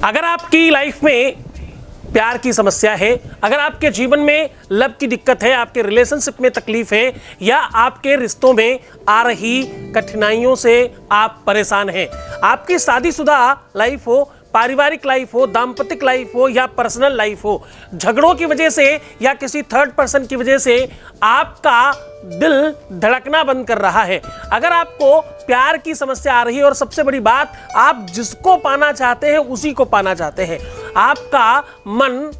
अगर आपकी लाइफ में प्यार की समस्या है, अगर आपके जीवन में लव की दिक्कत है, आपके रिलेशनशिप में तकलीफ है या आपके रिश्तों में आ रही कठिनाइयों से आप परेशान हैं, आपकी शादीशुदा लाइफ हो, पारिवारिक लाइफ हो, दाम्पतिक लाइफ हो या पर्सनल लाइफ हो, झगड़ों की वजह से या किसी थर्ड पर्सन की वजह से आपका दिल धड़कना बंद कर रहा है, अगर आपको प्यार की समस्या आ रही है और सबसे बड़ी बात, आप जिसको पाना चाहते हैं उसी को पाना चाहते हैं, आपका मन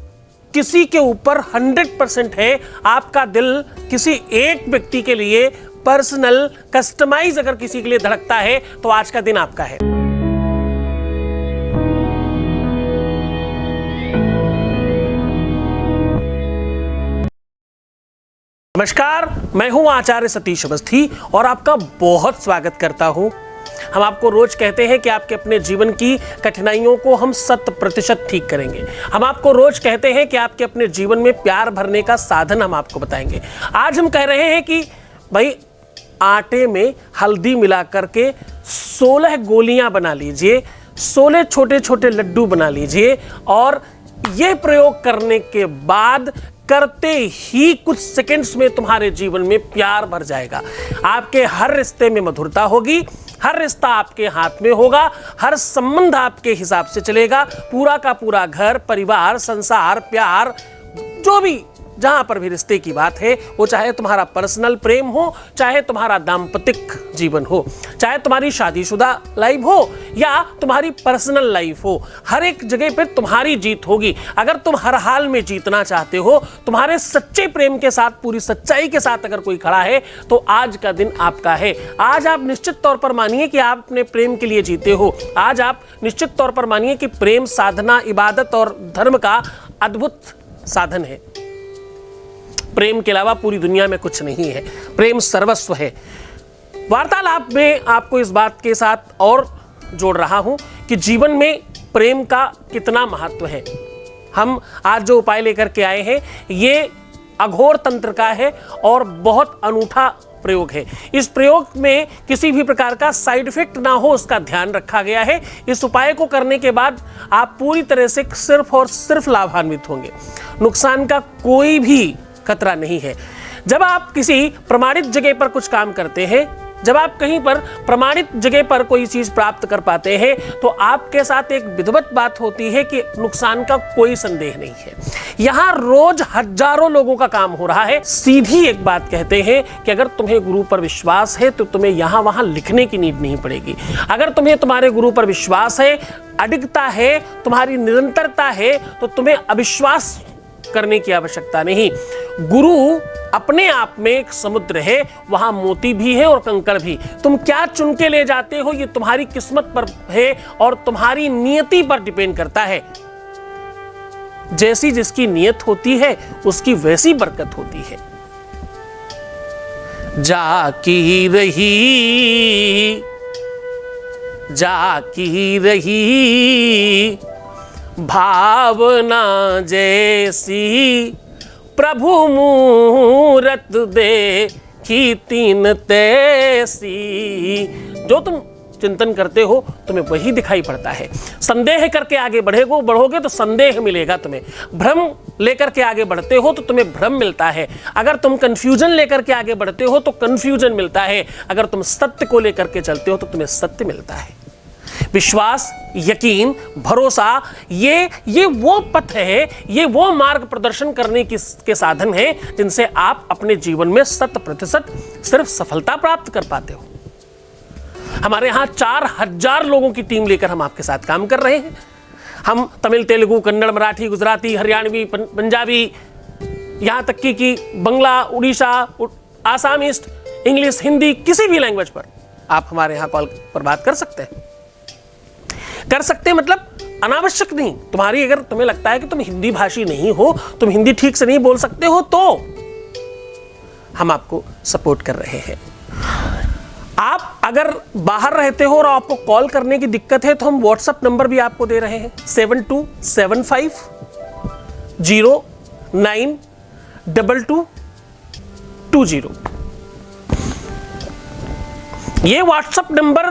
किसी के ऊपर 100% है, आपका दिल किसी एक व्यक्ति के लिए पर्सनल कस्टमाइज अगर किसी के लिए धड़कता है, तो आज का दिन आपका है। नमस्कार, मैं हूं आचार्य सतीश अवस्थी और आपका बहुत स्वागत करता हूं। हम आपको रोज कहते हैं कि आपके अपने जीवन की कठिनाइयों को हम 100% ठीक करेंगे। हम आपको रोज कहते हैं कि आपके अपने जीवन में प्यार भरने का साधन हम आपको बताएंगे। आज हम कह रहे हैं कि भाई आटे में हल्दी मिला करके 16 गोलियां बना लीजिए, 16 छोटे छोटे लड्डू बना लीजिए और ये प्रयोग करने के बाद करते ही कुछ सेकंड्स में तुम्हारे जीवन में प्यार भर जाएगा। आपके हर रिश्ते में मधुरता होगी, हर रिश्ता आपके हाथ में होगा, हर संबंध आपके हिसाब से चलेगा, पूरा का पूरा घर, परिवार, संसार, प्यार, जो भी जहां पर भी रिश्ते की बात है, वो चाहे तुम्हारा पर्सनल प्रेम हो, चाहे तुम्हारा दाम्पतिक जीवन हो, चाहे तुम्हारी शादीशुदा लाइफ हो या तुम्हारी पर्सनल लाइफ हो, हर एक जगह पर तुम्हारी जीत होगी। अगर तुम हर हाल में जीतना चाहते हो, तुम्हारे सच्चे प्रेम के साथ, पूरी सच्चाई के साथ अगर कोई खड़ा है, तो आज का दिन आपका है। आज आप निश्चित तौर पर मानिए कि आप अपने प्रेम के लिए जीते हो। आज आप निश्चित तौर पर मानिए कि प्रेम साधना, इबादत और धर्म का अद्भुत साधन है। प्रेम के अलावा पूरी दुनिया में कुछ नहीं है, प्रेम सर्वस्व है। वार्तालाप में आपको इस बात के साथ और जोड़ रहा हूं कि जीवन में प्रेम का कितना महत्व है। हम आज जो उपाय लेकर के आए हैं, ये अघोर तंत्र का है और बहुत अनूठा प्रयोग है। इस प्रयोग में किसी भी प्रकार का साइड इफेक्ट ना हो, उसका ध्यान रखा गया है। इस उपाय को करने के बाद आप पूरी तरह से सिर्फ और सिर्फ लाभान्वित होंगे, नुकसान का कोई भी खतरा नहीं है। जब आप किसी प्रमाणित जगह पर कुछ काम करते हैं, जब आप कहीं पर प्रमाणित जगह पर कोई चीज प्राप्त कर पाते हैं, तो आपके साथ एक विधिवत बात होती है कि नुकसान का कोई संदेह नहीं है। यहां रोज हजारों लोगों का काम हो रहा है। सीधी एक बात कहते हैं कि अगर तुम्हें गुरु पर विश्वास है तो तुम्हें यहां वहां लिखने की नीड नहीं पड़ेगी। अगर तुम्हें तुम्हारे गुरु पर विश्वास है, अडिगता है, तुम्हारी निरंतरता है, तो तुम्हें अविश्वास करने की आवश्यकता नहीं। गुरु अपने आप में एक समुद्र है, वहां मोती भी है और कंकड़ भी। तुम क्या चुन के ले जाते हो, ये तुम्हारी किस्मत पर है और तुम्हारी नियति पर डिपेंड करता है। जैसी जिसकी नियत होती है, उसकी वैसी बरकत होती है। जाकी रही भावना जैसी, प्रभु मूरत देखी तीन तैसी। जो तुम चिंतन करते हो, तुम्हें वही दिखाई पड़ता है। संदेह करके आगे बढ़ोगे तो संदेह मिलेगा तुम्हें। भ्रम लेकर के आगे बढ़ते हो तो तुम्हें भ्रम मिलता है। अगर तुम कंफ्यूजन लेकर के आगे बढ़ते हो तो कंफ्यूजन मिलता है। अगर तुम सत्य को लेकर के चलते हो तो तुम्हें सत्य मिलता है। विश्वास, यकीन, भरोसा, ये वो पथ है, ये वो मार्ग प्रदर्शन करने के साधन है जिनसे आप अपने जीवन में 100% सिर्फ सफलता प्राप्त कर पाते हो। हमारे यहाँ 4000 लोगों की टीम लेकर हम आपके साथ काम कर रहे हैं। हम तमिल, तेलुगु, कन्नड़, मराठी, गुजराती, हरियाणवी, पंजाबी, यहाँ तक कि बंगला, उड़ीसा, आसामीस्ट, इंग्लिश, हिंदी, किसी भी लैंग्वेज पर आप हमारे यहाँ कॉल पर बात कर सकते हैं। मतलब अनावश्यक नहीं। अगर तुम्हें लगता है कि तुम हिंदी भाषी नहीं हो, तुम हिंदी ठीक से नहीं बोल सकते हो, तो हम आपको सपोर्ट कर रहे हैं। आप अगर बाहर रहते हो और आपको कॉल करने की दिक्कत है, तो हम व्हाट्सएप नंबर भी आपको दे रहे हैं 7275092220। ये व्हाट्सएप नंबर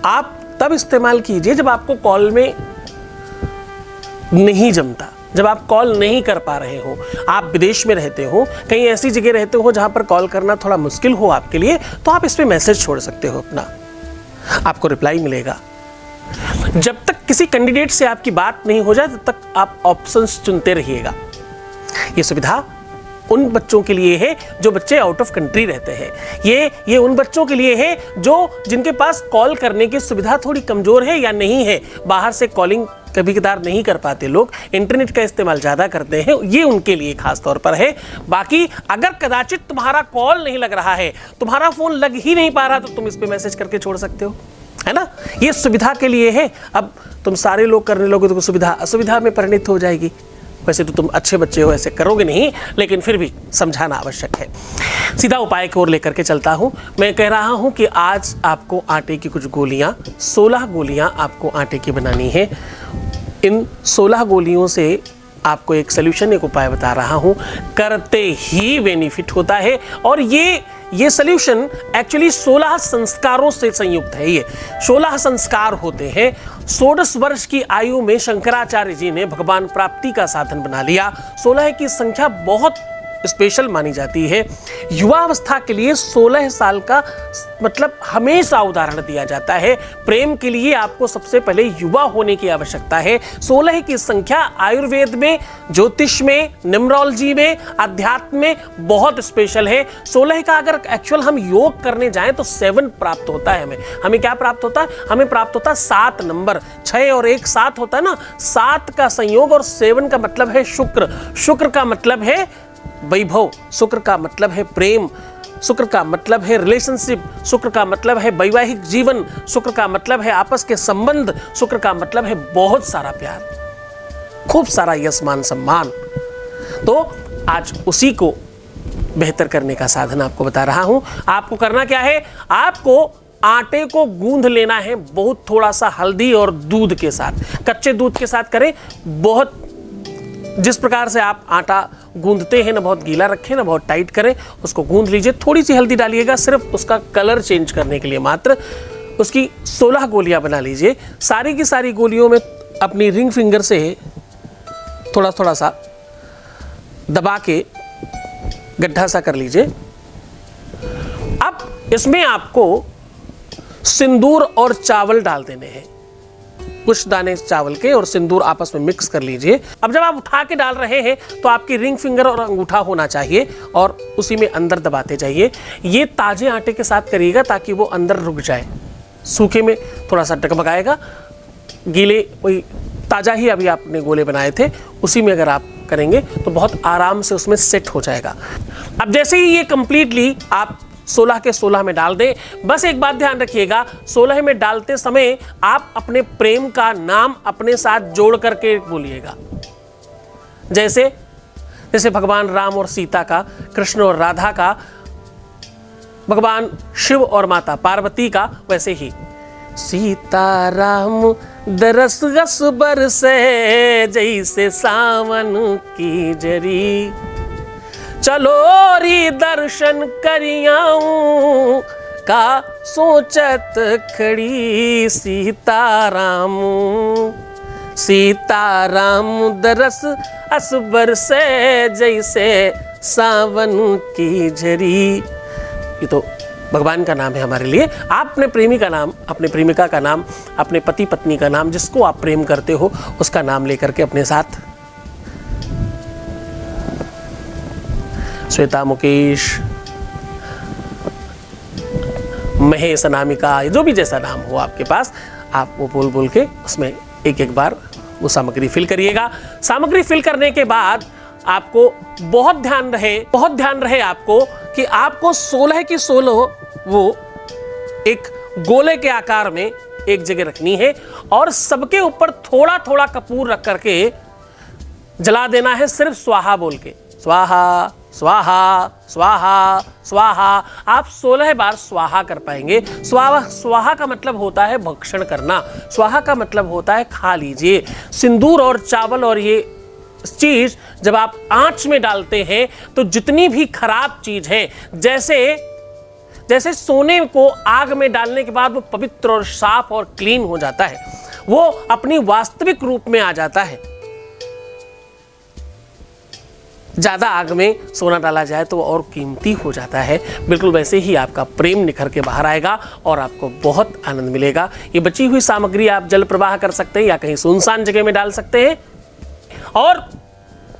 आप तब इस्तेमाल कीजिए जब आपको कॉल में नहीं जमता, जब आप कॉल नहीं कर पा रहे हो, आप विदेश में रहते हो, कहीं ऐसी जगह रहते हो जहां पर कॉल करना थोड़ा मुश्किल हो आपके लिए, तो आप इस पे मैसेज छोड़ सकते हो अपना, आपको रिप्लाई मिलेगा। जब तक किसी कैंडिडेट से आपकी बात नहीं हो जाए तब तक आप ऑप्शंस चुनते रहिएगा। ये सुविधा उन बच्चों के लिए है जो बच्चे आउट ऑफ कंट्री रहते हैं। ये उन बच्चों के लिए है जो जिनके पास कॉल करने की सुविधा थोड़ी कमजोर है या नहीं है, बाहर से कॉलिंग कभी कदार नहीं कर पाते लोग, इंटरनेट का इस्तेमाल ज़्यादा करते हैं, ये उनके लिए खास तौर पर है। बाकी अगर कदाचित तुम्हारा कॉल नहीं लग रहा है, तुम्हारा फ़ोन लग ही नहीं पा रहा, तो तुम इस पर मैसेज करके छोड़ सकते हो, है ना। ये सुविधा के लिए है। अब तुम सारे लोग करने लोगे तो सुविधा असुविधा में परिणित हो जाएगी। वैसे तो तुम अच्छे बच्चे हो, ऐसे करोगे नहीं, लेकिन फिर भी समझाना आवश्यक है। सीधा उपाय की ओर लेकर के चलता हूं। मैं कह रहा हूं कि आज आपको आटे की कुछ गोलियां, 16 गोलियां आपको आटे की बनानी है। इन 16 गोलियों से आपको एक सल्यूशन, एक उपाय बता रहा हूं, करते ही बेनिफिट होता है। और ये सल्यूशन एक्चुअली 16 संस्कारों से संयुक्त है। ये 16 संस्कार होते हैं। 16 वर्ष की आयु में शंकराचार्य जी ने भगवान प्राप्ति का साधन बना लिया। 16 की संख्या बहुत स्पेशल मानी जाती है। युवावस्था के लिए 16 साल का मतलब हमेशा उदाहरण दिया जाता है। प्रेम के लिए आपको सबसे पहले युवा होने की आवश्यकता है। 16 की संख्या आयुर्वेद में, ज्योतिष में, न्यूमरोलॉजी में, अध्यात्म में बहुत स्पेशल है। 16 का अगर एक्चुअल हम योग करने जाएं तो 7 प्राप्त होता है। हमें क्या प्राप्त होता है? हमें प्राप्त होता है 7 नंबर। 6 और 1 7 होता है ना, 7 का संयोग, और 7 का मतलब है शुक्र। शुक्र का मतलब है वैभव, शुक्र का मतलब है प्रेम, शुक्र का मतलब है रिलेशनशिप, शुक्र का मतलब है वैवाहिक जीवन, शुक्र का मतलब है आपस के संबंध, शुक्र का मतलब है बहुत सारा प्यार, खूब सारा यश मान सम्मान। तो आज उसी को बेहतर करने का साधन आपको बता रहा हूं। आपको करना क्या है? आपको आटे को गूंध लेना है, बहुत थोड़ा सा हल्दी और दूध के साथ, कच्चे दूध के साथ करें। बहुत जिस प्रकार से आप आटा गूंधते हैं ना, बहुत गीला रखें ना बहुत टाइट करें, उसको गूंध लीजिए। थोड़ी सी हल्दी डालिएगा, सिर्फ उसका कलर चेंज करने के लिए मात्र। उसकी 16 गोलियां बना लीजिए। सारी की सारी गोलियों में अपनी रिंग फिंगर से थोड़ा थोड़ा सा दबा के गड्ढा सा कर लीजिए। अब इसमें आपको सिंदूर और चावल डाल देने हैं। कुछ दाने चावल के और सिंदूर आपस में मिक्स कर लीजिए। अब जब आप उठा के डाल रहे हैं तो आपकी रिंग फिंगर और अंगूठा होना चाहिए और उसी में अंदर दबाते जाइए। ये ताजे आटे के साथ करिएगा ताकि वो अंदर रुक जाए। सूखे में थोड़ा सा डगमगाएगा, गीले वही ताज़ा ही अभी आपने गोले बनाए थे उसी में अगर आप करेंगे तो बहुत आराम से उसमें सेट हो जाएगा। अब जैसे ही ये कंप्लीटली आप 16 के 16 में डाल दें, बस एक बात ध्यान रखिएगा, 16 में डालते समय आप अपने प्रेम का नाम अपने साथ जोड़ करके बोलिएगा। जैसे भगवान राम और सीता का, कृष्ण और राधा का, भगवान शिव और माता पार्वती का, वैसे ही सीता राम दरस रस बरसे जैसे सावन की जरी, चलो री दर्शन करियाऊं का सोचत खड़ी सीताराम। सीताराम दरस अस बरसे जैसे सावन की झरी। ये तो भगवान का नाम है हमारे लिए। आप अपने प्रेमी का नाम, अपने प्रेमिका का नाम, अपने पति पत्नी का नाम, जिसको आप प्रेम करते हो उसका नाम लेकर के अपने साथ, श्वेता, मुकेश, महेश, अनामिका, जो भी जैसा नाम हो आपके पास, आप वो बोल बोल के उसमें एक एक बार वो सामग्री फिल करिएगा। सामग्री फिल करने के बाद आपको बहुत ध्यान रहे आपको कि आपको 16 की 16 वो एक गोले के आकार में एक जगह रखनी है और सबके ऊपर थोड़ा थोड़ा कपूर रख करके जला देना है, सिर्फ स्वाहा बोल के, स्वाहा स्वाहा स्वाहा स्वाहा। आप 16 बार स्वाहा कर पाएंगे। स्वाहा का मतलब होता है भक्षण करना, स्वाहा का मतलब होता है खा लीजिए। सिंदूर और चावल और ये चीज जब आप आंच में डालते हैं तो जितनी भी खराब चीज है, जैसे सोने को आग में डालने के बाद वो पवित्र और साफ और क्लीन हो जाता है, वो अपनी वास्तविक रूप में आ जाता है। ज़्यादा आग में सोना डाला जाए तो और कीमती हो जाता है। बिल्कुल वैसे ही आपका प्रेम निखर के बाहर आएगा और आपको बहुत आनंद मिलेगा। ये बची हुई सामग्री आप जल प्रवाह कर सकते हैं या कहीं सुनसान जगह में डाल सकते हैं और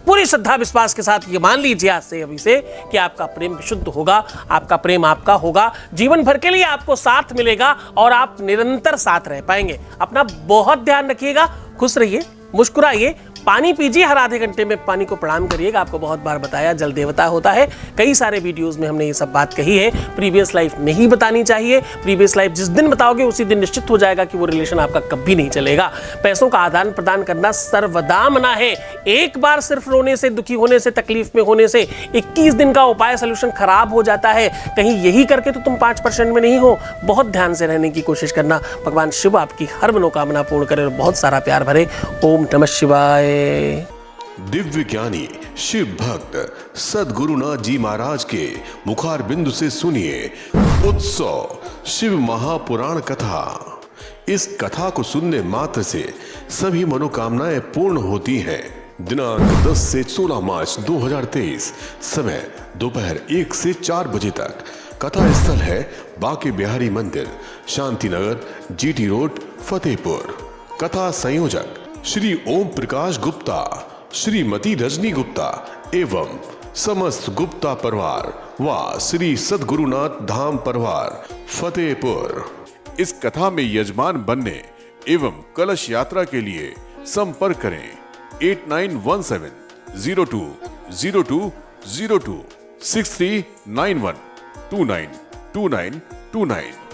पूरी श्रद्धा विश्वास के साथ ये मान लीजिए आज से अभी से कि आपका प्रेम विशुद्ध होगा, आपका प्रेम आपका होगा, जीवन भर के लिए आपको साथ मिलेगा और आप निरंतर साथ रह पाएंगे। अपना बहुत ध्यान रखिएगा, खुश रहिए, मुस्कुराइए, पानी पीजिए, हर आधे घंटे में पानी को प्रणाम करिएगा। आपको बहुत बार बताया जल देवता होता है, कई सारे वीडियोस में हमने ये सब बात कही है। प्रीवियस लाइफ नहीं बतानी चाहिए। प्रीवियस लाइफ जिस दिन बताओगे उसी दिन निश्चित हो जाएगा कि वो रिलेशन आपका कभी नहीं चलेगा। पैसों का आदान प्रदान करना सर्वदा मना है। एक बार सिर्फ रोने से, दुखी होने से, तकलीफ में होने से 21 दिन का उपाय सोल्यूशन खराब हो जाता है। कहीं यही करके तो तुम 5% में नहीं हो। बहुत ध्यान से रहने की कोशिश करना। भगवान शिव आपकी हर मनोकामना पूर्ण करे और बहुत सारा प्यार भरे। ओम नमः शिवाय। दिव्य ज्ञानी शिव भक्त सद्गुरुनाथ जी महाराज के मुखार बिंदु से सुनिए उत्सव शिव महापुराण कथा। इस कथा को सुनने मात्र से सभी मनोकामनाएं पूर्ण होती हैं। दिनांक 10 से 16 मार्च 2023, समय दोपहर 1 से 4 बजे तक। कथा स्थल है बांके बिहारी मंदिर, शांति नगर, जीटी रोड, फतेहपुर। कथा संयोजक श्री ओम प्रकाश गुप्ता, श्रीमती रजनी गुप्ता एवं समस्त गुप्ता परिवार व श्री सद्गुरुनाथ धाम परिवार फतेहपुर। इस कथा में यजमान बनने एवं कलश यात्रा के लिए संपर्क करें 8917020202 6391292929।